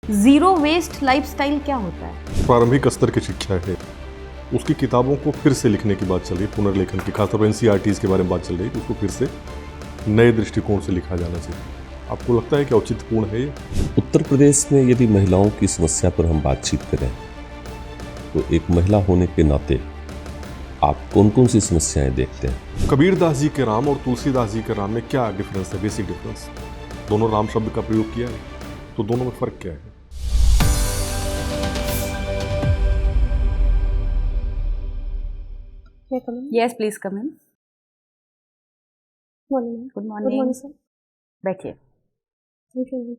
Zero waste lifestyle क्या होता है? प्रारंभिक स्तर की शिक्षा है, उसकी किताबों को फिर से लिखने की बात चल रही है, पुनर्लेखन की, खासतौर पर एनसीईआरटीज़ के बारे में बात चल रही है कि उसको फिर से नए दृष्टिकोण से लिखा जाना चाहिए। आपको लगता है कि औचित्यपूर्ण है ये? उत्तर प्रदेश में यदि महिलाओं की समस्या पर हम बातचीत करें तो एक महिला होने के नाते आप कौन कौन सी समस्याएं देखते हैं? कबीरदास जी के राम और तुलसीदास जी के राम में क्या डिफरेंस है, बेसिक डिफरेंस? दोनों राम शब्द का प्रयोग किया है, तो दोनों में फ़र्क क्या है? Yes please come in. Morning. Good good morning. Morning sir. बैठिए। Thank you.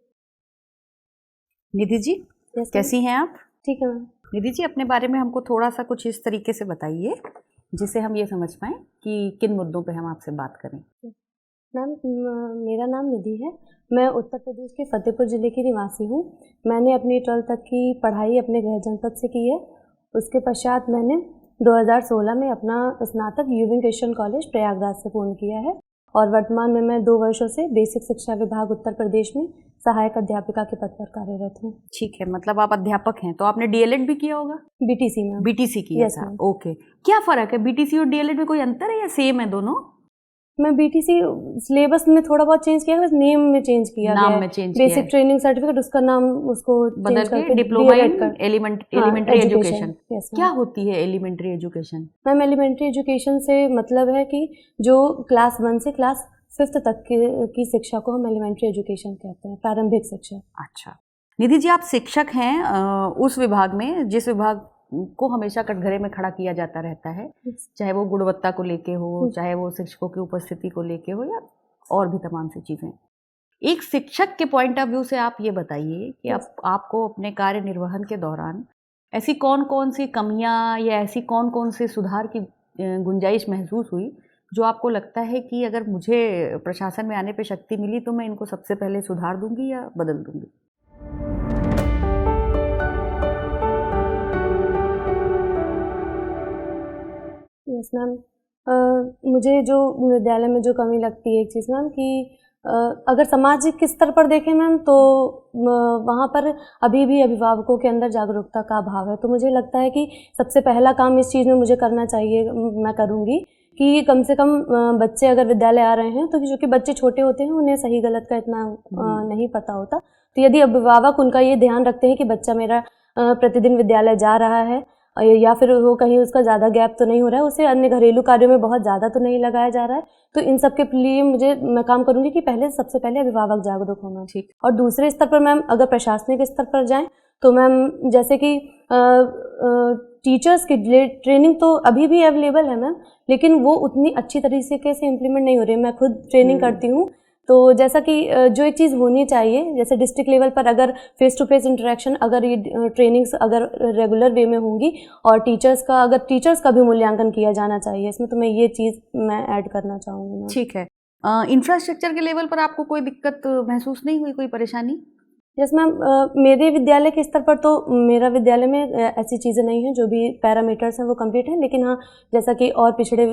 Nidhi ji, yes कैसी हैं आप? ठीक है मैम। निधि जी, अपने बारे में हमको थोड़ा सा कुछ इस तरीके से बताइए जिससे हम ये समझ पाएं कि किन मुद्दों पे हम आपसे बात करें। मैम मेरा नाम निधि है। मैं उत्तर प्रदेश के फतेहपुर ज़िले की निवासी हूँ। मैंने अपनी 12th तक की पढ़ाई अपने गृह जनपद से की है। उसके पश्चात मैंने 2016 में अपना स्नातक यूविंग क्रिश्चियन कॉलेज प्रयागराज से पूर्ण किया है और वर्तमान में मैं 2 वर्षों से बेसिक शिक्षा विभाग उत्तर प्रदेश में सहायक अध्यापिका के पद पर कार्यरत हूँ। ठीक है, मतलब आप अध्यापक हैं, तो आपने डीएलएड भी किया होगा? बीटीसी में। बीटीसी किया Yes, था। ma'am. ओके, क्या फर्क है बीटीसी और डीएलएड में? कोई अंतर है या सेम है दोनों? मैं बीटीसी सिलेबस में थोड़ा बहुत चेंज किया है, बस नेम में चेंज किया नाम गया में है। चेंज किया बेसिक है। ट्रेनिंग सर्टिफिकेट उसका नाम उसको बदल चेंज के करके डिप्लोमा DELED इन कर। Elementary education. यस क्या होती है elementary education? Ma'am, elementary education से मतलब है कि जो क्लास 1 से क्लास 5th तक की शिक्षा को हम एलिमेंट्री एजुकेशन कहते हैं, प्रारंभिक शिक्षा। अच्छा निधि जी, आप शिक्षक हैं उस विभाग में जिस विभाग को हमेशा कटघरे में खड़ा किया जाता रहता है, चाहे वो गुणवत्ता को लेके हो, चाहे वो शिक्षकों की उपस्थिति को लेके हो, या और भी तमाम सी चीज़ें। एक शिक्षक के पॉइंट ऑफ व्यू से आप ये बताइए कि आपको अपने कार्य निर्वहन के दौरान ऐसी कौन कौन सी कमियां या ऐसी कौन कौन से सुधार की गुंजाइश महसूस हुई जो आपको लगता है कि अगर मुझे प्रशासन में आने पे शक्ति मिली तो मैं इनको सबसे पहले सुधार दूंगी या बदल दूंगी? Yes ma'am. मुझे जो विद्यालय में जो कमी लगती है एक चीज़ मैम कि अगर सामाजिक स्तर पर देखें मैम तो वहाँ पर अभी भी अभिभावकों के अंदर जागरूकता का अभाव है। तो मुझे लगता है कि सबसे पहला काम इस चीज़ में मुझे करना चाहिए, मैं करूँगी कि कम से कम बच्चे अगर विद्यालय आ रहे हैं तो क्योंकि बच्चे छोटे होते हैं उन्हें सही गलत का इतना नहीं पता होता, तो यदि अभिभावक उनका ये ध्यान रखते हैं कि बच्चा मेरा प्रतिदिन विद्यालय जा रहा है या फिर वो कहीं उसका ज़्यादा गैप तो नहीं हो रहा है, उसे अन्य घरेलू कार्यों में बहुत ज़्यादा तो नहीं लगाया जा रहा है, तो इन सब के लिए मैं काम करूँगी कि सबसे पहले अभिभावक जागरूक होना। ठीक। और दूसरे स्तर पर मैम अगर प्रशासनिक स्तर पर जाएं तो मैम जैसे कि टीचर्स की ट्रेनिंग तो अभी भी अवेलेबल है मैम, लेकिन वो उतनी अच्छी तरीके से इम्प्लीमेंट नहीं हो रही है। मैं खुद ट्रेनिंग करती हूँ, तो जैसा कि जो एक चीज़ होनी चाहिए, जैसे डिस्ट्रिक्ट लेवल पर अगर फेस टू फेस इंटरेक्शन, अगर ये ट्रेनिंग्स अगर रेगुलर वे में होंगी और टीचर्स का भी मूल्यांकन किया जाना चाहिए इसमें, तो मैं ये चीज़ ऐड करना चाहूँगी। ठीक है। इंफ्रास्ट्रक्चर के लेवल पर आपको कोई दिक्कत महसूस नहीं हुई, कोई परेशानी? यस मैम, मेरे विद्यालय के स्तर पर तो मेरा विद्यालय में ऐसी चीज़ें नहीं हैं, जो भी पैरामीटर्स हैं वो कंप्लीट हैं, लेकिन हाँ जैसा कि और पिछड़े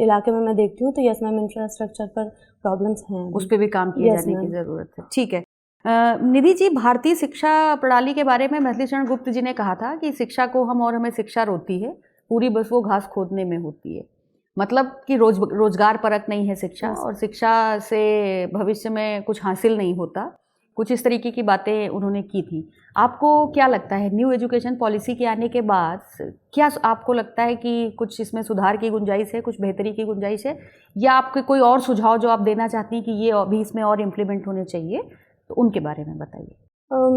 इलाके में मैं देखती हूँ तो यस मैम इंफ्रास्ट्रक्चर पर प्रॉब्लम्स हैं, उस पर भी काम किए जाने की ज़रूरत है। ठीक है। निधि जी, भारतीय शिक्षा प्रणाली के बारे में मैथिली शरण गुप्त जी ने कहा था कि शिक्षा को हमें शिक्षा रोती है, पूरी बस वो घास खोदने में होती है। मतलब कि रोजगार परक नहीं है शिक्षा, और शिक्षा से भविष्य में कुछ हासिल नहीं होता, कुछ इस तरीके की बातें उन्होंने की थी। आपको क्या लगता है न्यू एजुकेशन पॉलिसी के आने के बाद क्या आपको लगता है कि कुछ इसमें सुधार की गुंजाइश है, कुछ बेहतरी की गुंजाइश है, या आपके कोई और सुझाव जो आप देना चाहती हैं कि ये अभी इसमें और इम्प्लीमेंट होने चाहिए, तो उनके बारे में बताइए।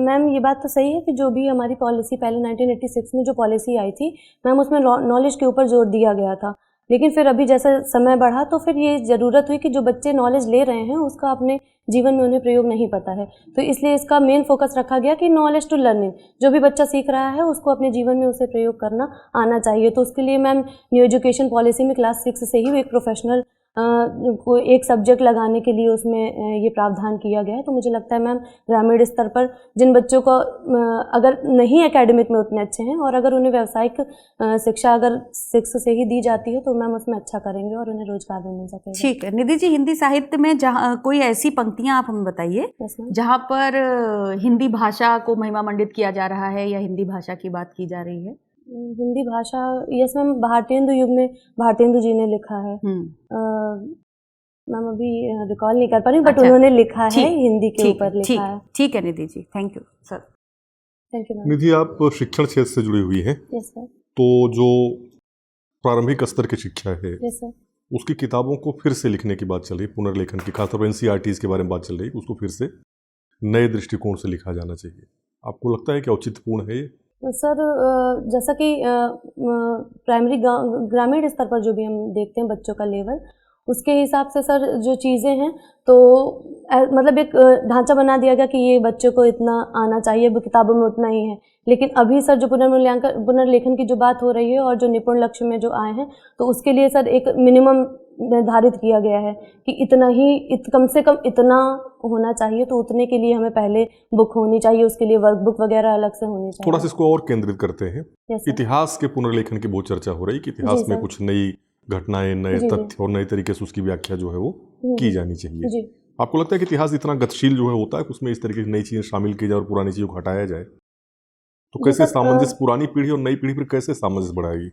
मैम ये बात तो सही है कि जो भी हमारी पॉलिसी पहले 1986 में जो पॉलिसी आई थी मैम, उसमें नॉलेज के ऊपर जोर दिया गया था, लेकिन फिर अभी जैसा समय बढ़ा तो फिर ये ज़रूरत हुई कि जो बच्चे नॉलेज ले रहे हैं उसका अपने जीवन में उन्हें प्रयोग नहीं पता है, तो इसलिए इसका मेन फोकस रखा गया कि नॉलेज टू लर्निंग, जो भी बच्चा सीख रहा है उसको अपने जीवन में उसे प्रयोग करना आना चाहिए। तो उसके लिए मैम न्यू एजुकेशन पॉलिसी में क्लास 6 से ही एक प्रोफेशनल कोई एक सब्जेक्ट लगाने के लिए उसमें ये प्रावधान किया गया है। तो मुझे लगता है मैम ग्रामीण स्तर पर जिन बच्चों को अगर नहीं एकेडमिक में उतने अच्छे हैं और अगर उन्हें व्यावसायिक शिक्षा अगर 6 से ही दी जाती है तो मैम उसमें अच्छा करेंगे और उन्हें रोजगार भी मिल सकेगा। ठीक है निधि जी, हिंदी साहित्य में जहाँ कोई ऐसी पंक्तियां आप हमें बताइए Yes, ma'am. जहाँ पर हिंदी भाषा को महिमा मंडित किया जा रहा है या हिंदी भाषा की बात की जा रही है। हिंदी भाषा, यस मैम, भारतेंदु युग में भारतेंदु जी ने लिखा है। मैम अभी रिकॉल नहीं कर पा रही बट अच्छा, उन्होंने लिखा है, ठीक, हिंदी के ठीक, ऊपर ठीक, लिखा है। ठीक है Nidhi ji, thank you sir. Thank you ma'am. Nidhi, आप शिक्षण क्षेत्र से जुड़ी हुई हैं, यस सर। तो जो प्रारंभिक स्तर की शिक्षा है यस सर। उसकी किताबों को फिर से लिखने की बात चल रही है, पुनर्लेखन की, खासतौर पर एनसीईआरटीज के बारे में बात चल रही है, उसको फिर से नए दृष्टिकोण से लिखा जाना चाहिए। आपको लगता है कि औचित्यपूर्ण है ये? सर जैसा कि प्राइमरी ग्रामीण स्तर पर जो भी हम देखते हैं बच्चों का लेवल, उसके हिसाब से सर जो चीज़ें हैं तो मतलब एक ढांचा बना दिया गया कि ये बच्चों को इतना आना चाहिए, वो किताबों में उतना ही है। लेकिन अभी सर जो पुनर्लेखन की जो बात हो रही है और जो निपुण लक्ष्य में जो आए हैं तो उसके लिए सर एक मिनिमम निर्धारित किया गया है कि इतना ही कम से कम इतना होना चाहिए। तो उतने के लिए हमें पहले बुक होनी चाहिए, उसके लिए वर्कबुक वगैरह अलग से होनी चाहिए। थोड़ा सा इसको और केंद्रित करते हैं। Yes, sir. इतिहास के पुनर्लेखन की बहुत चर्चा हो रही है कि इतिहास जी, में सर। कुछ नई घटनाएं, नए जी, जी। तथ्य और नए तरीके से उसकी व्याख्या जो है वो की जानी चाहिए। जी। आपको लगता है कि इतिहास इतना गतिशील जो है होता है कि उसमें इस तरीके की नई चीजें शामिल की जाए और पुरानी चीजों को हटाया जाए? तो जी, कैसे सर, सामंजस्य, पुरानी पीढ़ी और नई पीढ़ी पर कैसे सामंजस्य बढ़ाएगी?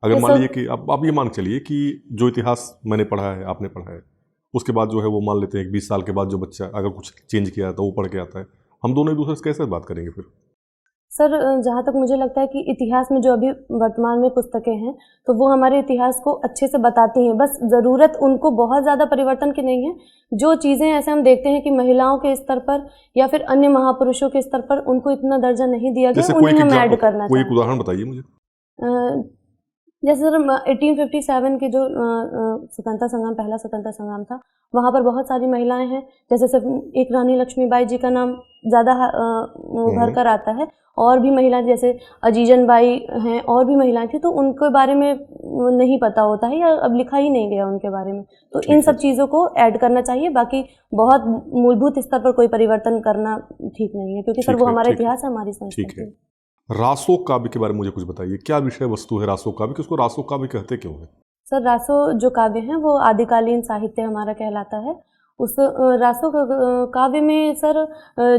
अगर ये मान सब- लीजिए कि आप ये मान के चलिए कि जो इतिहास मैंने पढ़ा है, आपने पढ़ा है, उसके बाद जो है वो मान लेते हैं कि 20 साल के बाद जो बच्चा अगर कुछ चेंज किया है तो वो पढ़ के आता है, हम दोनों एक दूसरे से कैसे बात करेंगे फिर? सर जहाँ तक मुझे लगता है कि इतिहास में जो अभी वर्तमान में पुस्तकें हैं तो वो हमारे इतिहास को अच्छे से बताती हैं। बस ज़रूरत उनको बहुत ज़्यादा परिवर्तन की नहीं है। जो चीज़ें ऐसे हम देखते हैं कि महिलाओं के स्तर पर या फिर अन्य महापुरुषों के स्तर पर उनको इतना दर्जा नहीं दिया गया, जैसे कोई उन्हें हम ऐड एग्जाम्पल, करना कोई एक चाहते उदाहरण बताइए मुझे। हैं। जैसे सर 1857 के जो स्वतंत्रता संग्राम, पहला स्वतंत्रता संग्राम था, वहाँ पर बहुत सारी महिलाएं हैं। जैसे सिर्फ एक रानी लक्ष्मीबाई जी का नाम ज़्यादा उभर कर आता है, और भी महिलाएं जैसे अजीजन बाई हैं, और भी महिलाएं थी, तो उनके बारे में नहीं पता होता है या अब लिखा ही नहीं गया उनके बारे में। तो इन सब चीज़ों को ऐड करना चाहिए। बाकी बहुत मूलभूत स्तर पर कोई परिवर्तन करना ठीक नहीं है, क्योंकि सर वो हमारा इतिहास है, हमारी संस्कृति है। रासो काव्य के बारे में मुझे कुछ बताइए, क्या विषय वस्तु है रासो काव्य, कि उसको रासो काव्य कहते क्यों है? सर रासो जो काव्य हैं वो आदिकालीन साहित्य हमारा कहलाता है। उस रासो काव्य में सर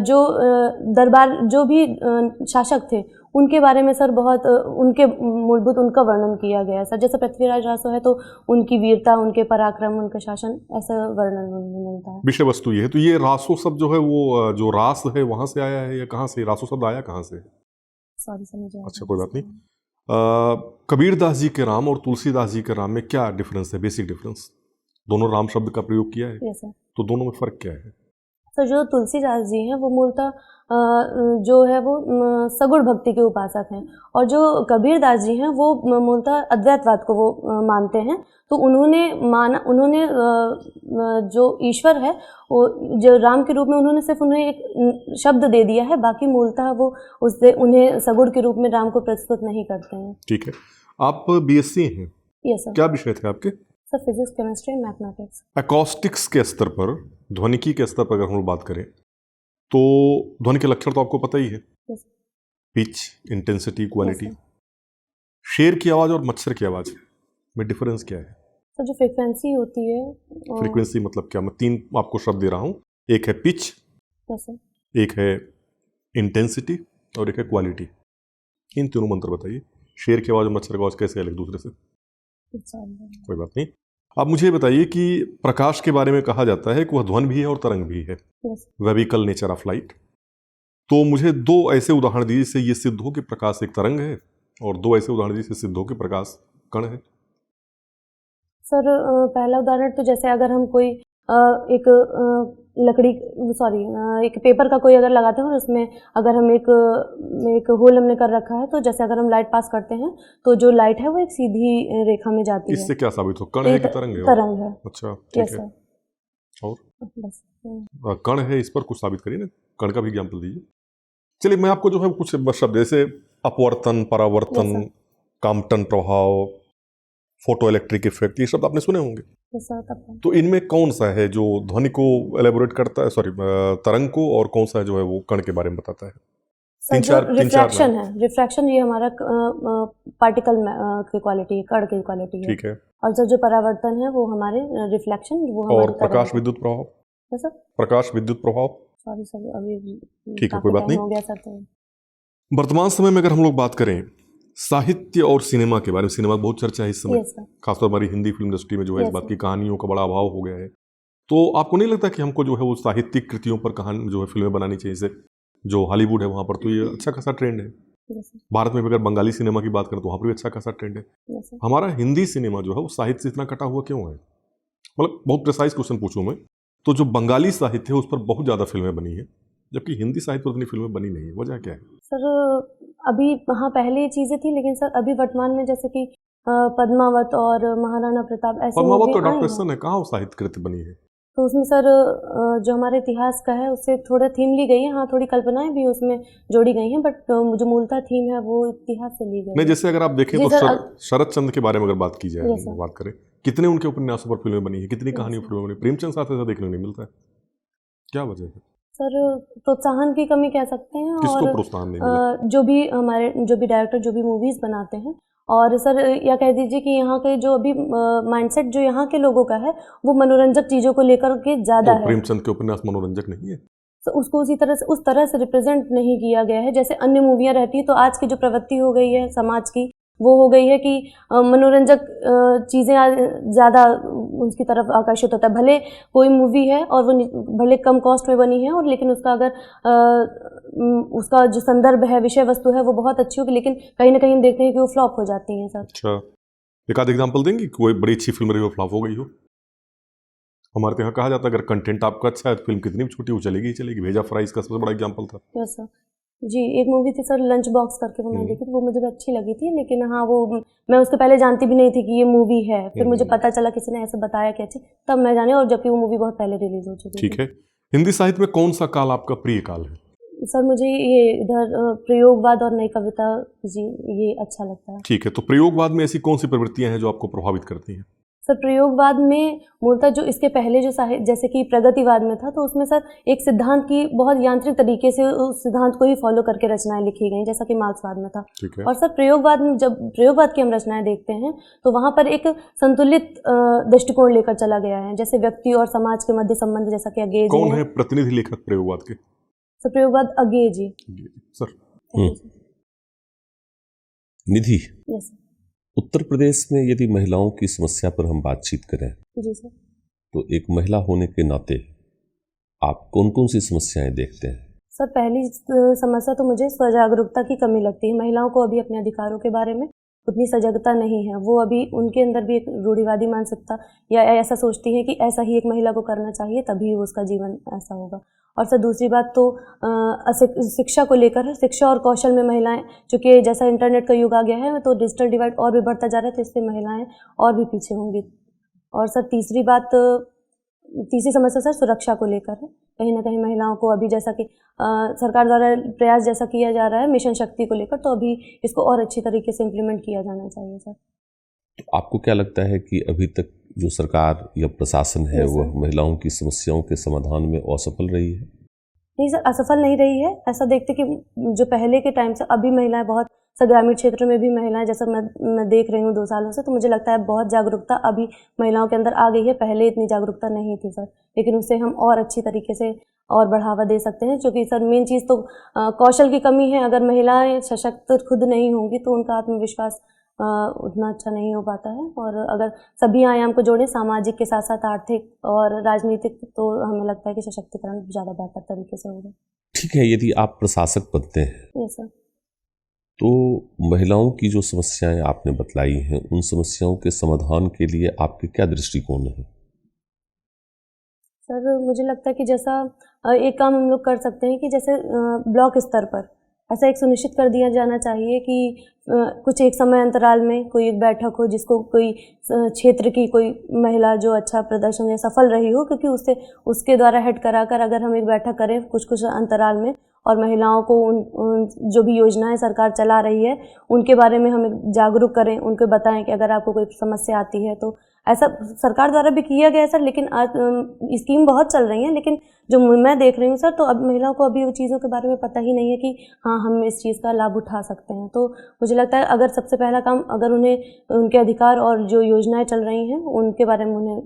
जो दरबार, जो भी शासक थे, उनके बारे में सर बहुत उनके मूलभूत उनका वर्णन किया गया है सर। जैसे पृथ्वीराज रासो है तो उनकी वीरता, उनके पराक्रम, उनका शासन, ऐसा वर्णन उनमें मिलता है। विषय वस्तु ये है। तो ये रासो शब्द जो है वो जो रास है वहां से आया है या कहाँ से? रासो शब्द आया कहाँ से? सॉरी सर, मुझे अच्छा, कोई बात नहीं। कबीरदास जी के राम और तुलसीदास जी के राम में क्या डिफरेंस है, बेसिक डिफरेंस? दोनों राम शब्द का प्रयोग किया है, यस सर। तो दोनों में फर्क क्या है? सर जो तुलसीदास जी हैं वो मूलतः जो है वो सगुण भक्ति के उपासक हैं, और जो कबीरदास जी हैं वो मूलतः अद्वैतवाद को वो मानते हैं। तो उन्होंने जो ईश्वर है वो जो राम के रूप में, उन्होंने सिर्फ उन्हें एक शब्द दे दिया है, बाकी मूलतः वो उससे उन्हें सगुण के रूप में राम को प्रस्तुत नहीं करते हैं। ठीक है। आप बीएससी हैं? Yes sir. क्या विषय थे आपके? Sir physics, chemistry, mathematics. Acoustics के स्तर पर, ध्वनिकी के स्तर पर अगर हम लोग बात करें तो ध्वनि के लक्षण तो आपको पता ही है, yes pitch, intensity, quality. Yes, शेर की आवाज़ और मच्छर की आवाज़ में डिफरेंस क्या है? सर जो फ्रिक्वेंसी होती है, फ्रीक्वेंसी मतलब क्या? मैं 3 आपको शब्द दे रहा हूँ, एक है पिच, यस सर, एक है इंटेंसिटी और एक है क्वालिटी। इन तीनों मंत्र बताइए। शेर की आवाज़ और मच्छर की आवाज़ कैसे अलग दूसरे से? कोई बात नहीं। अब मुझे बताइए कि प्रकाश के बारे में कहा जाता है कि वह ध्वनि भी है और तरंग भी है, यस। वेबिकल नेचर ऑफ लाइट। तो मुझे 2 ऐसे उदाहरण दीजिए जिससे ये सिद्ध हो कि प्रकाश एक तरंग है, और 2 ऐसे उदाहरण दीजिए जिससे सिद्ध हो कि प्रकाश कण है। सर पहला उदाहरण तो जैसे अगर हम कोई एक एक पेपर का कोई अगर लगाते हैं और उसमें अगर हम एक होल हमने कर रखा है, तो जैसे अगर हम लाइट पास करते हैं तो जो लाइट है वो एक सीधी रेखा में जाती है। इससे क्या साबित हो? कण है कि तरंग है? तरंग है। अच्छा, ठीक यस है। सर। और बस कण है, इस पर कुछ साबित करिए ना, कण का भी एग्जाम्पल दीजिए। चलिए, मैं आपको जो है कुछ शब्द जैसे अपवर्तन, परावर्तन, Yes, sir. काम्पटन प्रभाव, फोटो इलेक्ट्रिक इफेक्ट, ये शब्द आपने सुने होंगे। ऐसा तब तो इनमें कौन सा है जो ध्वनि को एलेबोरेट करता है, सॉरी तरंग को, और कौन सा जो है वो कण के बारे में बताता है? सर जो रिफ्रैक्शन है, रिफ्रैक्शन ये हमारा पार्टिकल की क्वालिटी है, कण की क्वालिटी है। ठीक है। और सर जो परावर्तन है वो हमारे रिफ्लेक्शन, वो हमारे और प्रकाश विद्युत प्रभाव? सर प्रकाश विद्युत प्रभाव? सॉरी सर अभी ठीक है, कोई बात नहीं। हो गया सर। तो वर्तमान समय में अगर हम लोग बात करें साहित्य और सिनेमा के बारे में, सिनेमा बहुत चर्चा है इस समय, खासतौर हमारी हिंदी फिल्म इंडस्ट्री में जो है इस बात की कहानियों का बड़ा अभाव हो गया है। तो आपको नहीं लगता कि हमको जो है वो साहित्यिक कृतियों पर कहानी जो है फिल्में बनानी चाहिए? जैसे जो हॉलीवुड है वहाँ पर तो ये अच्छा खासा ट्रेंड है। भारत में भी अगर बंगाली सिनेमा की बात करें तो वहाँ पर भी अच्छा खासा ट्रेंड है। हमारा हिंदी सिनेमा जो है वो साहित्य से इतना कटा हुआ क्यों है? मतलब बहुत प्रिसाइज क्वेश्चन पूछूं मैं तो, जो बंगाली साहित्य है उस पर बहुत ज़्यादा फिल्में बनी है, जबकि हिंदी साहित्य पर उतनी फिल्में बनी नहीं है। वजह क्या है सर? अभी हाँ पहले ये चीज़ें थी, लेकिन सर अभी वर्तमान में जैसे कि पद्मावत और महाराणा प्रताप ऐसे पद्मावत तो अडॉप्टेशन है, कहाँ वो साहित्य कृति बनी है? तो उसमें सर जो हमारे इतिहास का है उससे थोड़ा थीम ली गई है। हाँ थोड़ी कल्पनाएं भी उसमें जोड़ी गई हैं, बट जो मूलतः थीम है वो इतिहास से ली गई है। नहीं, जैसे अगर आप देखें तो शरद चंद्र के बारे में अगर बात की जाए, बात करें, कितने उनके उपन्यासों पर फिल्में बनी है, कितनी कहानियों पर फिल्में बनी? प्रेमचंद साथ ऐसा देखने को नहीं मिलता है, क्या वजह है? सर प्रोत्साहन की कमी कह सकते हैं। किसको और प्रोत्साहन नहीं मिला? जो भी हमारे जो भी डायरेक्टर जो भी मूवीज बनाते हैं, और सर या कह दीजिए कि यहाँ के जो अभी माइंडसेट जो यहाँ के लोगों का है वो मनोरंजक चीज़ों को लेकर के ज़्यादा है। प्रेमचंद के उपन्यास मनोरंजक नहीं है तो उसको उस तरह से रिप्रेजेंट नहीं किया गया है जैसे अन्य मूवियाँ रहती हैं। तो आज की जो प्रवृत्ति हो गई है समाज की, वो हो गई है कि मनोरंजक चीज़ें ज़्यादा उसकी तरफ आकर्षित होता है। भले कोई मूवी है और वो भले कम कॉस्ट में बनी है, और लेकिन उसका अगर उसका जो संदर्भ है, विषय वस्तु है, वो बहुत अच्छी होगी, लेकिन कहीं ना कहीं हम देखते हैं कि वो फ्लॉप हो जाती हैं सर। अच्छा, एक आध एग्जाम्पल देंगी? कोई बड़ी अच्छी फिल्म रही हो, फ्लॉप हो गई हो? हमारे तो यहाँ कहा जाता है अगर कंटेंट आपका अच्छा है तो फिल्म कितनी भी छोटी वो चलेगी ही चलेगी। भेजा फ्राई इसका सबसे बड़ा एग्जाम्पल था। यस सर जी। एक मूवी थी सर लंच बॉक्स करके, वो मैंने देखी थी, वो मुझे अच्छी लगी थी, लेकिन हाँ वो मैं उसके पहले जानती भी नहीं थी कि ये मूवी है। फिर मुझे पता चला किसी ने ऐसे बताया कि अच्छी, तब मैं जाने, और जबकि वो मूवी बहुत पहले रिलीज हो चुकी थी। ठीक है। हिंदी साहित्य में कौन सा काल आपका प्रिय काल है? सर मुझे ये इधर प्रयोगवाद और नई कविता जी, ये अच्छा लगता है। ठीक है, तो प्रयोगवाद में ऐसी कौन सी प्रवृत्तियां हैं जो आपको प्रभावित करती हैं? सर प्रयोगवाद में मूलतः जो इसके पहले जो साहित्य जैसे कि प्रगतिवाद में था, तो उसमें सर एक सिद्धांत की बहुत यांत्रिक तरीके से उस सिद्धांत को ही फॉलो करके रचनाएं लिखी गई, जैसा कि मार्क्सवाद में था। और सर प्रयोगवाद में जब प्रयोगवाद की हम रचनाएं देखते हैं तो वहाँ पर एक संतुलित दृष्टिकोण लेकर चला गया है, जैसे व्यक्ति और समाज के मध्य संबंध, जैसा कि अगे जी। कौन है प्रतिनिधि लेखक प्रयोगवाद के? सर प्रयोगवाद अगे जी सर। निधि, यस सर। उत्तर प्रदेश में यदि महिलाओं की समस्या पर हम बातचीत करें जी सर, तो एक महिला होने के नाते आप कौन कौन सी समस्याएं देखते हैं? सर पहली समस्या तो मुझे स्वजागरूकता की कमी लगती है। महिलाओं को अभी अपने अधिकारों के बारे में उतनी सजगता नहीं है। वो अभी उनके अंदर भी एक रूढ़िवादी मानसिकता या ऐसा सोचती है कि ऐसा ही एक महिला को करना चाहिए, तभी उसका जीवन ऐसा होगा। और सर दूसरी बात तो शिक्षा को लेकर, शिक्षा और कौशल में महिलाएं, चूँकि जैसा इंटरनेट का युग आ गया है तो डिजिटल डिवाइड और भी बढ़ता जा रहा है, तो इससे महिलाएं और भी पीछे होंगी। और सर तीसरी समस्या सर सुरक्षा को लेकर है। कहीं ना कहीं महिलाओं को अभी, जैसा कि सरकार द्वारा प्रयास जैसा किया जा रहा है मिशन शक्ति को लेकर, तो अभी इसको और अच्छी तरीके से इम्प्लीमेंट किया जाना चाहिए सर। तो आपको क्या लगता है कि अभी तक जो सरकार या प्रशासन है वह महिलाओं की समस्याओं के समाधान में असफल रही है? नहीं सर, असफल नहीं रही है। ऐसा देखते कि जो पहले के टाइम से अभी महिलाएं बहुत, ग्रामीण क्षेत्र में भी महिलाएं, जैसा मैं देख रही हूँ 2 सालों से, तो मुझे लगता है बहुत जागरूकता अभी महिलाओं के अंदर आ गई है। पहले इतनी जागरूकता नहीं थी सर, लेकिन उससे हम और अच्छी तरीके से और बढ़ावा दे सकते हैं। क्योंकि सर मेन चीज़ तो कौशल की कमी है। अगर महिलाएं सशक्त खुद नहीं होंगी तो उनका आत्मविश्वास उतना अच्छा नहीं हो पाता है। और अगर सभी आयाम को जोड़ें, सामाजिक के साथ साथ आर्थिक और राजनीतिक, तो हमें लगता है कि सशक्तिकरण ज़्यादा बेहतर तरीके से होगा। ठीक है, यदि आप प्रशासक बनते हैं यस सर, तो महिलाओं की जो समस्याएं आपने बतलाई हैं उन समस्याओं के समाधान के लिए आपके क्या दृष्टिकोण है? सर मुझे लगता है कि जैसा एक काम हम लोग कर सकते हैं कि जैसे ब्लॉक स्तर पर ऐसा एक सुनिश्चित कर दिया जाना चाहिए कि कुछ एक समय अंतराल में कोई एक बैठक हो, जिसको कोई क्षेत्र की कोई महिला जो अच्छा प्रदर्शन या सफल रही हो, क्योंकि उसके द्वारा हेड कराकर अगर हम एक बैठक करें कुछ अंतराल में, और महिलाओं को उन जो भी योजनाएं सरकार चला रही है उनके बारे में हम जागरूक करें, उनको बताएं कि अगर आपको कोई समस्या आती है तो ऐसा सरकार द्वारा भी किया गया है सर, लेकिन स्कीम बहुत चल रही है, लेकिन जो मैं देख रही हूँ सर, तो अब महिलाओं को अभी उन चीज़ों के बारे में पता ही नहीं है कि हाँ हम इस चीज़ का लाभ उठा सकते हैं। तो मुझे लगता है अगर सबसे पहला काम, अगर उन्हें उनके अधिकार और जो योजनाएं चल रही हैं उनके बारे में उन्हें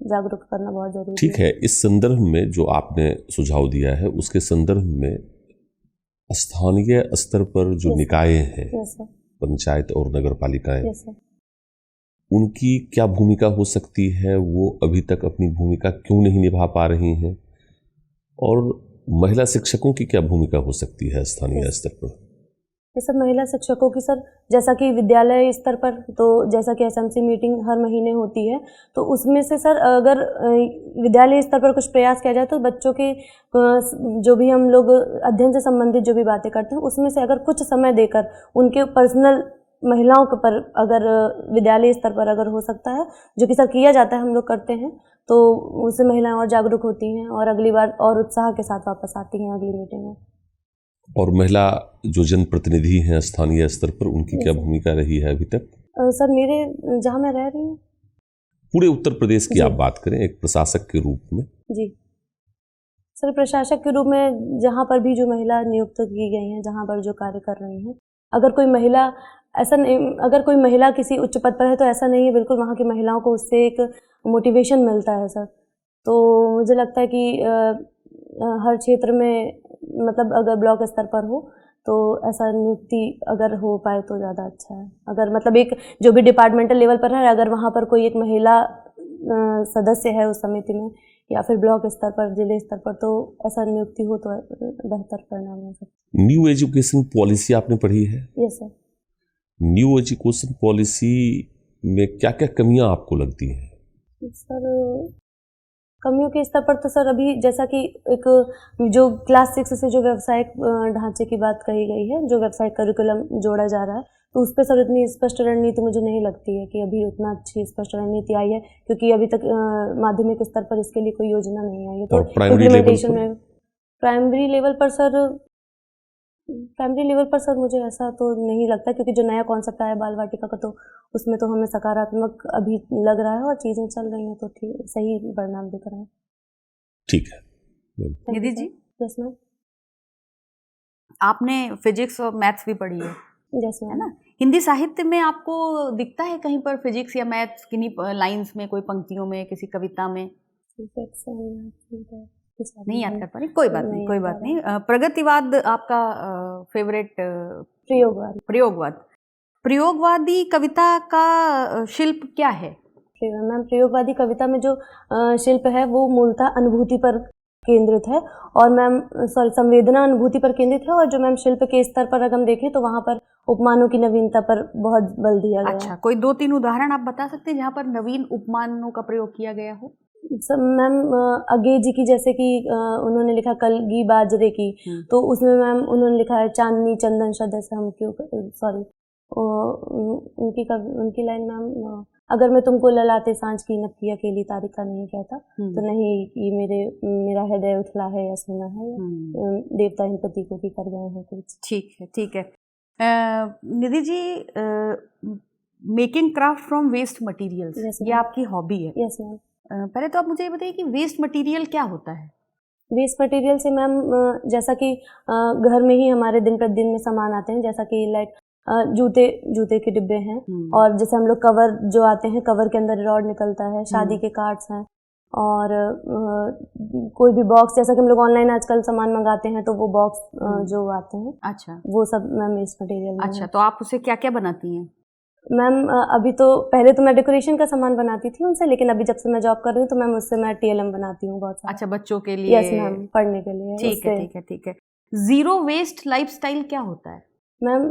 जागरूक करना बहुत ज़रूरी है। ठीक है, इस संदर्भ में जो आपने सुझाव दिया है उसके संदर्भ में स्थानीय स्तर पर जो निकाय हैं, यस सर, पंचायत और नगर पालिकाएं, यस सर। उनकी क्या भूमिका हो सकती है? वो अभी तक अपनी भूमिका क्यों नहीं निभा पा रही हैं? और महिला शिक्षकों की क्या भूमिका हो सकती है स्थानीय स्तर पर? ये सब महिला शिक्षकों की सर, जैसा कि विद्यालय स्तर पर, तो जैसा कि एसएमसी मीटिंग हर महीने होती है, तो उसमें से सर अगर विद्यालय स्तर पर कुछ प्रयास किया जाए तो बच्चों के जो भी हम लोग अध्ययन से संबंधित जो भी बातें करते हैं उसमें से अगर कुछ समय देकर उनके पर्सनल महिलाओं के पर अगर विद्यालय स्तर पर अगर हो सकता है, जो कि सर किया जाता है, हम लोग करते हैं, तो उससे महिलाएं और जागरूक होती हैं और अगली बार और उत्साह के साथ वापस आती हैं अगली मीटिंग में। और महिला जो जनप्रतिनिधि हैं स्थानीय स्तर पर, उनकी क्या भूमिका रही है अभी तक? सर मेरे जहाँ मैं रह रही हूँ, पूरे उत्तर प्रदेश की आप बात करें एक प्रशासक के रूप में। जी सर, प्रशासक के रूप में जहाँ पर भी जो महिला नियुक्त की गई हैं, जहाँ पर जो कार्य कर रही हैं, अगर कोई महिला ऐसा नहीं, अगर कोई महिला किसी उच्च पद पर है तो ऐसा नहीं है, बिल्कुल वहाँ की महिलाओं को उससे एक मोटिवेशन मिलता है सर। तो मुझे लगता है कि हर क्षेत्र में, मतलब अगर ब्लॉक स्तर पर हो तो ऐसा नियुक्ति अगर हो पाए तो ज़्यादा अच्छा है। अगर मतलब एक जो भी डिपार्टमेंटल लेवल पर है, अगर वहाँ पर कोई एक महिला सदस्य है उस समिति में, या फिर ब्लॉक स्तर पर, जिले स्तर पर, तो ऐसा नियुक्ति हो तो बेहतर परिणाम हो सकता है। न्यू एजुकेशन पॉलिसी आपने पढ़ी है? Yes sir. New education policy में क्या क्या कमियां आपको लगती हैं? सर कमियों के स्तर पर तो सर अभी जैसा कि एक जो क्लास 6 से जो व्यावसायिक ढांचे की बात कही गई है, जो व्यावसायिक करिकुलम जोड़ा जा रहा है, तो उस पर सर इतनी स्पष्ट रणनीति मुझे नहीं लगती है कि अभी उतना अच्छी स्पष्ट रणनीति आई है, क्योंकि अभी तक माध्यमिक स्तर पर इसके लिए कोई योजना नहीं आई है। तो इम्प्लीमेंटेशन में प्राइमरी लेवल पर सर मुझे ऐसा तो नहीं लगता, क्योंकि जो नया कॉन्सेप्ट आया बाल वाटिका का, तो उसमें तो हमें सकारात्मक अभी लग रहा है और चीज़ें चल रही हैं, तो ठीक, सही परिणाम दिख रहा है। ठीक है निधि जी, यस मैम। आपने फिजिक्स और मैथ्स भी पढ़ी है, यस मैम। है ना? हिंदी साहित्य में आपको दिखता है कहीं पर फिजिक्स या मैथ्स किन्हीं लाइंस में, कोई पंक्तियों में, किसी कविता में? नहीं याद कर पा रही, कोई बात नहीं, कोई बात नहीं। प्रगतिवाद आपका फेवरेट? प्रयोगवादी कविता का शिल्प क्या है? मैम प्रयोगवादी कविता में जो शिल्प है वो मूलतः अनुभूति पर केंद्रित है, और मैम संवेदना अनुभूति पर केंद्रित है, और जो मैम शिल्प के स्तर पर अगर हम देखें तो वहाँ पर उपमानों की नवीनता पर बहुत बल दिया गया है। अच्छा, कोई 2-3 उदाहरण आप बता सकते हैं जहाँ पर नवीन उपमानों का प्रयोग किया गया हो? मैम अगे जी की, जैसे कि उन्होंने लिखा कलगी बाजरे की, तो उसमें मैम उन्होंने लिखा है चांदनी चंदन शद से हम क्यों, सॉरी उनकी लाइन मैम, अगर मैं तुमको ललाते सांझ की नक्की अकेली तारिका नहीं कहता, तो नहीं कि मेरा हृदय उथला है या सुना है, देवता इन प्रतीकों की कर गए हैं कुछ। ठीक है, ठीक है। Nidhi ji, making craft from waste materials, ये आपकी हॉबी है? Yes ma'am. पहले तो आप मुझे ये बताइए कि वेस्ट मटेरियल क्या होता है? वेस्ट मटेरियल से मैम जैसा कि घर में ही हमारे दिन प्रतिदिन में सामान आते हैं, जैसा कि लाइक जूते के डिब्बे हैं, और जैसे हम लोग कवर जो आते हैं, कवर के अंदर रॉड निकलता है, शादी के कार्ड्स हैं, और कोई भी बॉक्स, जैसा कि हम लोग ऑनलाइन आजकल सामान मंगाते हैं तो वो बॉक्स जो आते हैं, अच्छा, वो सब मैम वेस्ट मटेरियल में। अच्छा, तो आप उसे क्या क्या बनाती हैं? मैम अभी तो, पहले तो मैं डेकोरेशन का सामान बनाती थी उनसे, लेकिन अभी जब से मैं जॉब कर रही हूँ तो मैम उससे मैं TLM बनाती हूँ बहुत सारा। अच्छा, बच्चों के लिए? यस मैम, पढ़ने के लिए। ठीक है, ठीक है, ठीक है। जीरो वेस्ट लाइफस्टाइल क्या होता है? मैम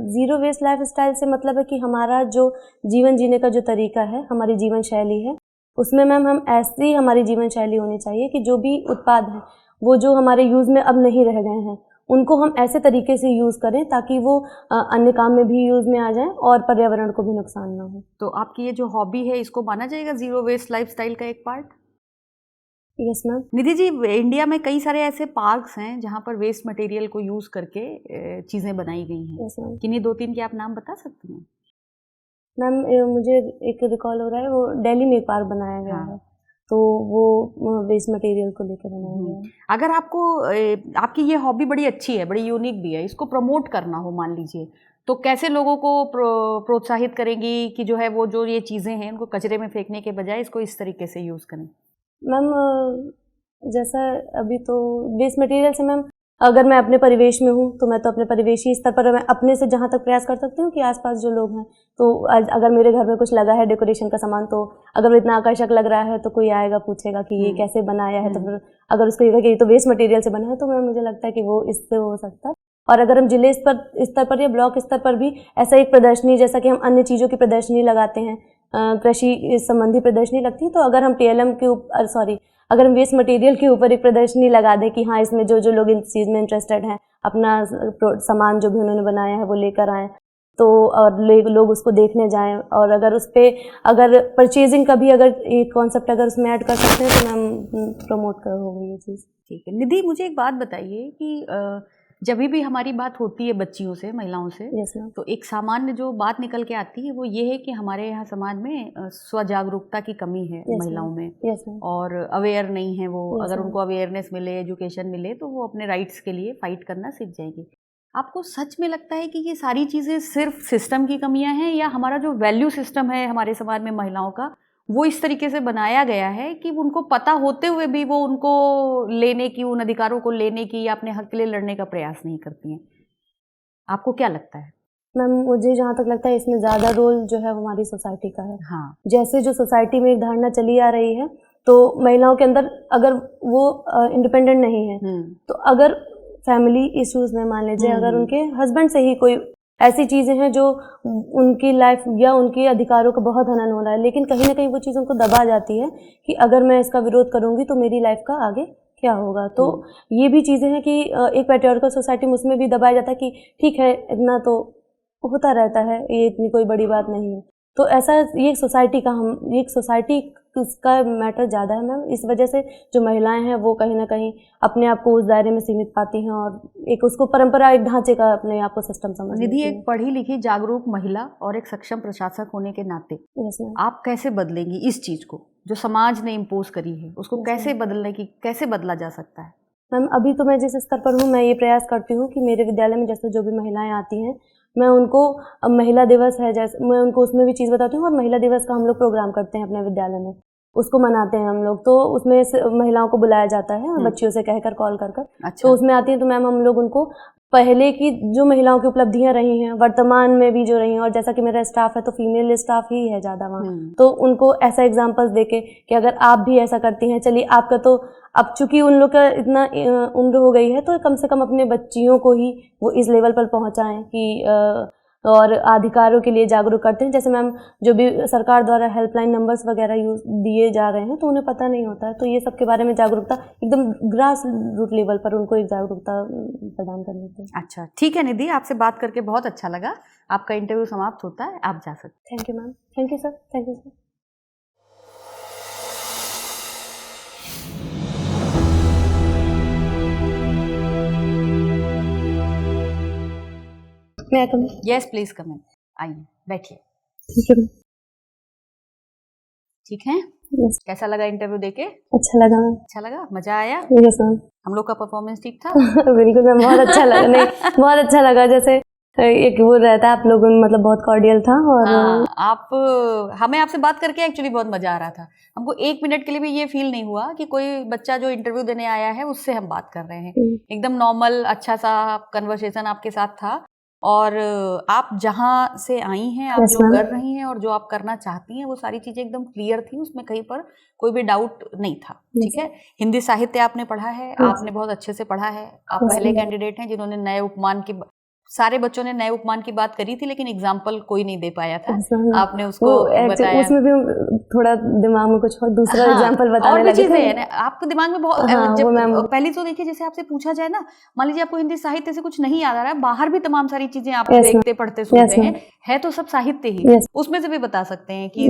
जीरो वेस्ट लाइफस्टाइल से मतलब है कि हमारा जो जीवन जीने का जो तरीका है, हमारी जीवन शैली है, उसमें मैम हम ऐसी हमारी जीवन शैली होनी चाहिए कि जो भी उत्पाद है वो जो हमारे यूज़ में अब नहीं रह गए हैं, उनको हम ऐसे तरीके से यूज़ करें ताकि वो अन्य काम में भी यूज़ में आ जाएं और पर्यावरण को भी नुकसान ना हो। तो आपकी ये जो हॉबी है, इसको माना जाएगा जीरो वेस्ट लाइफस्टाइल का एक part? Yes ma'am. Nidhi ji, India में कई सारे ऐसे पार्क्स हैं जहाँ पर वेस्ट मटेरियल को यूज़ करके चीज़ें बनाई गई हैं। Yes ma'am. किन्हीं 2-3 के आप नाम बता सकती हैं? मैम मुझे एक रिकॉल हो रहा है, वो दिल्ली में एक पार्क बनाया गया है, तो वो वेस्ट मटेरियल को लेकर बनाया गया है। अगर आपको आपकी ये हॉबी बड़ी अच्छी है, बड़ी यूनिक भी है, इसको प्रमोट करना हो मान लीजिए, तो कैसे लोगों को प्रोत्साहित करेंगी कि जो है वो जो ये चीज़ें हैं उनको कचरे में फेंकने के बजाय इसको इस तरीके से यूज़ करें? मैम जैसा अभी तो वेस्ट मटेरियल से मैम, अगर मैं अपने परिवेश में हूँ तो मैं तो अपने परिवेशी स्तर पर मैं अपने से जहाँ तक प्रयास कर सकती हूँ कि आसपास जो लोग हैं, तो अगर मेरे घर में कुछ लगा है डेकोरेशन का सामान, तो अगर वो इतना आकर्षक लग रहा है तो कोई आएगा पूछेगा कि ये कैसे बनाया है, तो फिर अगर उसको ये कि ये तो वेस्ट मटेरियल से बना है, तो मैं मुझे लगता है कि वो इससे हो सकता है। और अगर हम जिले स्तर पर या ब्लॉक स्तर पर भी ऐसा एक प्रदर्शनी, जैसा कि हम अन्य चीज़ों की प्रदर्शनी लगाते हैं, कृषि संबंधी प्रदर्शनी लगती है, तो अगर हम TLM के ऊपर अगर हम वेस्ट मटेरियल के ऊपर एक प्रदर्शनी लगा दें कि हाँ इसमें जो लोग इस चीज़ में इंटरेस्टेड हैं, अपना सामान जो भी उन्होंने बनाया है वो लेकर आएँ, तो और लोग उसको देखने जाएं, और अगर उस पर अगर परचेजिंग का भी अगर एक कॉन्सेप्ट अगर उसमें ऐड कर सकते हैं तो मैम प्रमोट होगी ये चीज़। ठीक है निधि, मुझे एक बात बताइए कि जब भी हमारी बात होती है बच्चियों से, महिलाओं से, यस मैम। तो एक सामान्य जो बात निकल के आती है वो ये है कि हमारे यहाँ समाज में स्वजागरूकता की कमी है महिलाओं में, यस मैम। और अवेयर नहीं है वो। Yes, अगर ma'am. उनको अवेयरनेस मिले, एजुकेशन मिले, तो वो अपने राइट्स के लिए फाइट करना सीख जाएंगी। आपको सच में लगता है कि ये सारी चीज़ें सिर्फ सिस्टम की कमियां हैं, या हमारा जो वैल्यू सिस्टम है हमारे समाज में महिलाओं का, वो इस तरीके से बनाया गया है कि उनको पता होते हुए भी वो उनको लेने की, उन अधिकारों को लेने की या अपने हक के लिए लड़ने का प्रयास नहीं करती हैं? आपको क्या लगता है? मैम मुझे जहाँ तक लगता है इसमें ज़्यादा रोल जो है हमारी सोसाइटी का है। हाँ, जैसे जो सोसाइटी में एक धारणा चली आ रही है, तो महिलाओं के अंदर अगर वो इंडिपेंडेंट नहीं है, तो अगर फैमिली इश्यूज में मान लीजिए अगर उनके हस्बैंड से ही कोई ऐसी चीज़ें हैं जो उनकी लाइफ या उनके अधिकारों का बहुत हनन हो रहा है, लेकिन कहीं ना कहीं वो चीज़ उनको दबा जाती है कि अगर मैं इसका विरोध करूँगी तो मेरी लाइफ का आगे क्या होगा। तो ये भी चीज़ें हैं कि एक पैट्रियार्कल सोसाइटी में उसमें भी दबाया जाता है कि ठीक है इतना तो होता रहता है, ये इतनी कोई बड़ी बात नहीं है। तो ऐसा ये सोसाइटी का मैटर ज़्यादा है मैम। इस वजह से जो महिलाएं हैं वो कहीं ना कहीं अपने आप को उस दायरे में सीमित पाती हैं और एक उसको परंपरा, एक ढांचे का अपने आप को सिस्टम समझ निधि, एक पढ़ी लिखी जागरूक महिला और एक सक्षम प्रशासक होने के नाते आप कैसे बदलेंगी इस चीज़ को जो समाज ने इम्पोज करी है, उसको कैसे बदला जा सकता है? मैम अभी तो मैं जिस स्तर पर हूँ, मैं ये प्रयास करती हूँ कि मेरे विद्यालय में जैसे जो भी महिलाएं आती हैं, मैं उनको महिला दिवस है जैसे मैं उनको उसमें भी चीज़ बताती हूँ, और महिला दिवस का हम लोग प्रोग्राम करते हैं अपने विद्यालय में, उसको मनाते हैं हम लोग। तो उसमें महिलाओं को बुलाया जाता है बच्चियों से कहकर, कॉल कर। अच्छा। तो उसमें आती हैं तो मैम हम लोग उनको पहले की जो महिलाओं की उपलब्धियां रही हैं, वर्तमान में भी जो रही हैं, और जैसा कि मेरा स्टाफ है तो फीमेल स्टाफ ही है ज़्यादा वहाँ, तो उनको ऐसा एग्जाम्पल्स देके कि अगर आप भी ऐसा करती हैं, चलिए आपका तो अब चूंकि उन लोग का इतना उम्र हो गई है, तो कम से कम अपने बच्चियों को ही वो इस लेवल पर पहुँचाएं कि और अधिकारों के लिए जागरूक करते हैं। जैसे मैम जो भी सरकार द्वारा हेल्पलाइन नंबर्स वगैरह दिए जा रहे हैं, तो उन्हें पता नहीं होता है, तो ये सब के बारे में जागरूकता एकदम ग्रास रूट लेवल पर उनको एक जागरूकता प्रदान करनी चाहिए। अच्छा, ठीक है निधि, आपसे बात करके बहुत अच्छा लगा। आपका इंटरव्यू समाप्त होता है, आप जा सकते हैं। Thank you ma'am. Thank you sir. Thank you sir. मैं कम? यस प्लीज कम इन, आइए बैठिए। ठीक है। ठीक है, यस। कैसा लगा इंटरव्यू देके? अच्छा लगा मैम। अच्छा लगा, मजा आया? Yes ma'am. हम लोग का परफॉर्मेंस ठीक था? बिल्कुल मैम, बहुत अच्छा लगा। नहीं, बहुत अच्छा लगा। जैसे एक वो रहता है, आप लोगों में मतलब बहुत कॉर्डियल था, और हमें आपसे बात करके एक्चुअली बहुत मजा आ रहा था। हमको 1 मिनट के लिए भी ये फील नहीं हुआ कि कोई बच्चा जो इंटरव्यू देने आया है उससे हम बात कर रहे हैं। एकदम नॉर्मल अच्छा सा कन्वर्सेशन आपके साथ था, और आप जहाँ से आई हैं, आप जो कर रही हैं और जो आप करना चाहती हैं, वो सारी चीजें एकदम क्लियर थी, उसमें कहीं पर कोई भी डाउट नहीं था। ठीक है, हिंदी साहित्य आपने पढ़ा है, आपने बहुत अच्छे से पढ़ा है। आप पहले कैंडिडेट हैं जिन्होंने नए उपमान की, सारे बच्चों ने नए उपमान की बात करी थी, लेकिन एग्जाम्पल कोई नहीं दे पाया था, आपने उसको बताया। उसमें भी थोड़ा दिमाग में कुछ और दूसरा एग्जाम्पल बताने लगे थे। है ना, आपके दिमाग में बहुत पहली तो देखिए, जैसे आपसे पूछा जाए ना, मान लीजिए आपको हिंदी साहित्य से कुछ नहीं याद आ रहा है, बाहर भी तमाम सारी चीजें आप देखते, पढ़ते, सुनते हैं, है तो सब साहित्य ही, उसमें से भी बता सकते हैं कि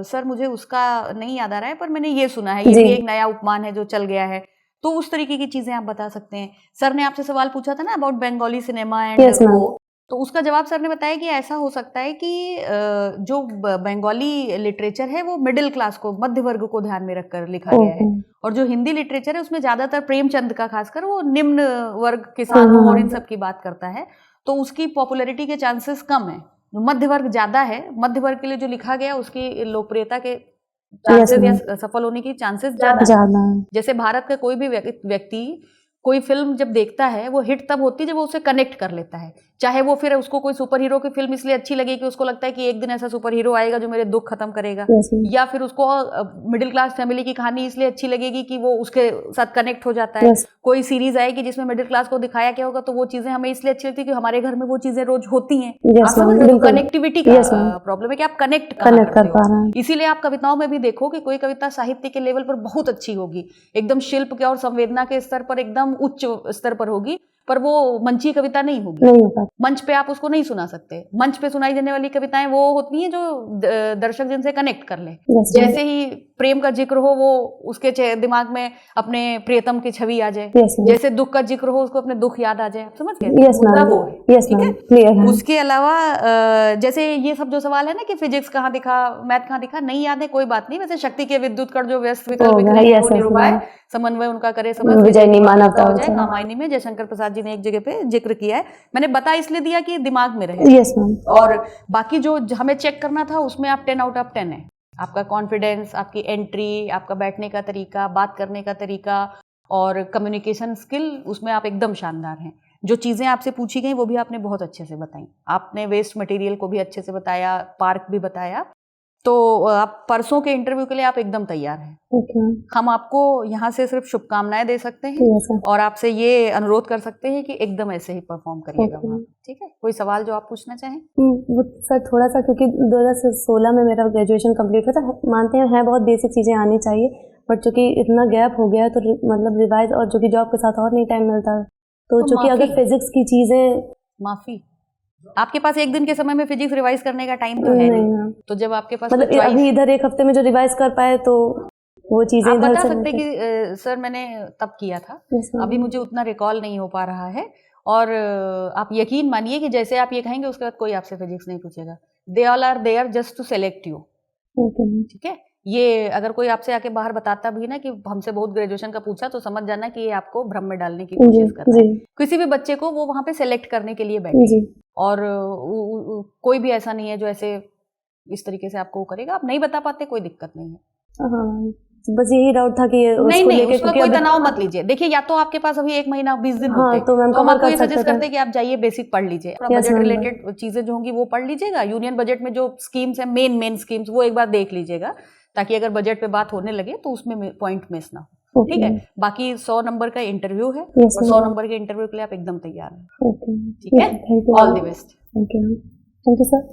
सर मुझे उसका नहीं याद आ रहा है, पर मैंने ये सुना है, ये भी एक नया उपमान है जो चल गया है, तो उस तरीके की चीजें आप बता सकते हैं। सर ने आपसे सवाल पूछा था ना अबाउट बंगाली सिनेमा एंड वो, तो उसका जवाब सर ने बताया कि ऐसा हो सकता है कि जो बंगाली लिटरेचर है वो मिडिल क्लास को, मध्य वर्ग को ध्यान में रखकर लिखा गया है, और जो हिंदी लिटरेचर है उसमें ज्यादातर प्रेमचंद का खासकर वो निम्न वर्ग, किसानों और इन सब की बात करता है, तो उसकी पॉपुलैरिटी के चांसेस कम है। मध्य वर्ग ज्यादा है, मध्य वर्ग के लिए जो लिखा गया उसकी लोकप्रियता के चांसेस या सफल होने की चांसेस ज्यादा है। जैसे भारत का कोई भी व्यक्ति कोई फिल्म जब देखता है वो हिट तब होती है जब वो उसे कनेक्ट कर लेता है, चाहे वो फिर उसको कोई सुपर हीरो की फिल्म इसलिए अच्छी लगे कि उसको लगता है कि एक दिन ऐसा सुपर हीरो आएगा जो मेरे दुख खत्म करेगा, या फिर उसको मिडिल क्लास फैमिली की कहानी इसलिए अच्छी लगेगी कि वो उसके साथ कनेक्ट हो जाता है। कोई सीरीज आएगी जिसमें मिडिल क्लास को दिखाया क्या होगा तो वो चीजें हमें इसलिए अच्छी लगती है कि हमारे घर में वो चीजें रोज होती हैं। कनेक्टिविटी का प्रॉब्लम है कि आप कनेक्ट कर पा रहे हैं। इसीलिए आप कविताओं में भी देखो कि कोई कविता साहित्य के लेवल पर बहुत अच्छी होगी, एकदम शिल्प के और संवेदना के स्तर पर एकदम उच्च स्तर पर होगी, पर वो मंची कविता नहीं होगी, मंच पे आप उसको नहीं सुना सकते। मंच पे सुनाई देने वाली कविताएं वो होती हैं जो दर्शक जिनसे कनेक्ट कर ले। जैसे ही प्रेम का जिक्र हो वो उसके दिमाग में अपने प्रियतम की छवि आ जाए, जैसे दुख का जिक्र हो उसको अपने दुख याद आ जाए। आप समझ गए? ठीक है। उसके अलावा जैसे ये सब जो सवाल है ना कि फिजिक्स कहाँ दिखा, मैथ कहाँ दिखा, नहीं याद है कोई बात नहीं। वैसे शक्ति के विद्युत कण जो व्यस्त विकल्प निरूपाय समन्वय उनका करे समझ विजय मानवता हो जाए, कामायनी में जयशंकर प्रसाद जी ने एक जगह पे जिक्र किया है। मैंने बता इसलिए दिया कि दिमाग में रहे। और बाकी जो हमें चेक करना था उसमें आप 10 आउट ऑफ 10 है। आपका कॉन्फिडेंस, आपकी एंट्री, आपका बैठने का तरीका, बात करने का तरीका और कम्युनिकेशन स्किल, उसमें आप एकदम शानदार हैं। जो चीज़ें आपसे पूछी गई वो भी आपने बहुत अच्छे से बताई। आपने वेस्ट मटेरियल को भी अच्छे से बताया, पार्क भी बताया। तो आप परसों के इंटरव्यू के लिए आप एकदम तैयार हैं। हम आपको यहाँ से सिर्फ शुभकामनाएं दे सकते हैं और आपसे ये अनुरोध कर सकते हैं कि एकदम ऐसे ही परफॉर्म करिएगा। ठीक है? कोई सवाल जो आप पूछना चाहें? वो सर थोड़ा सा, क्योंकि 2016 में मेरा ग्रेजुएशन कंप्लीट हुआ था, मानते हैं बहुत बेसिक चीज़ें आनी चाहिए, बट चूंकि इतना गैप हो गया तो मतलब रिवाइज, और चूंकि जॉब के साथ और नहीं टाइम मिलता, तो चूंकि अगर फिजिक्स की चीज़ें, माफी, आपके पास एक दिन के समय में फिजिक्स रिवाइज करने का टाइम तो है नहीं। तो जब आपके पास मतलब अभी इधर एक हफ्ते में जो रिवाइज कर पाए तो वो चीजें आप बता सकते कि सर मैंने तब किया था, अभी मुझे उतना रिकॉल नहीं हो पा रहा है। और आप यकीन मानिए कि जैसे आप ये कहेंगे उसके बाद कोई आपसे फिजिक्स नहीं पूछेगा। They all are there just to select you. ठीक है? ये अगर कोई आपसे आके बाहर बताता भी ना कि हमसे बहुत ग्रेजुएशन का पूछा, तो समझ जाना कि ये आपको भ्रम में डालने की कोशिश कर रहा है। किसी भी बच्चे को वो वहां पे सेलेक्ट करने के लिए बैठे, और कोई भी ऐसा नहीं है जो ऐसे इस तरीके से आपको करेगा। आप नहीं बता पाते, कोई दिक्कत नहीं है। बस यही डाउट था कि नहीं, उसका कोई तनाव मत लीजिए। देखिए, या तो आपके पास अभी 1 महीना 20 दिन होते, तो हम आपको ये सजेस्ट करते हैं कि आप जाइए बेसिक पढ़ लीजिए, बजट रिलेटेड चीजें जो होंगी वो पढ़ लीजिएगा। यूनियन बजट में जो स्कीम्स है, मेन स्कीम्स, वो एक बार देख लीजिएगा, ताकि अगर बजट पे बात होने लगे तो उसमें पॉइंट मिस ना हो। ठीक है? बाकी 100 नंबर का इंटरव्यू है, और 100 नंबर के इंटरव्यू के लिए आप एकदम तैयार हैं। ठीक है? All the best. Thank you sir.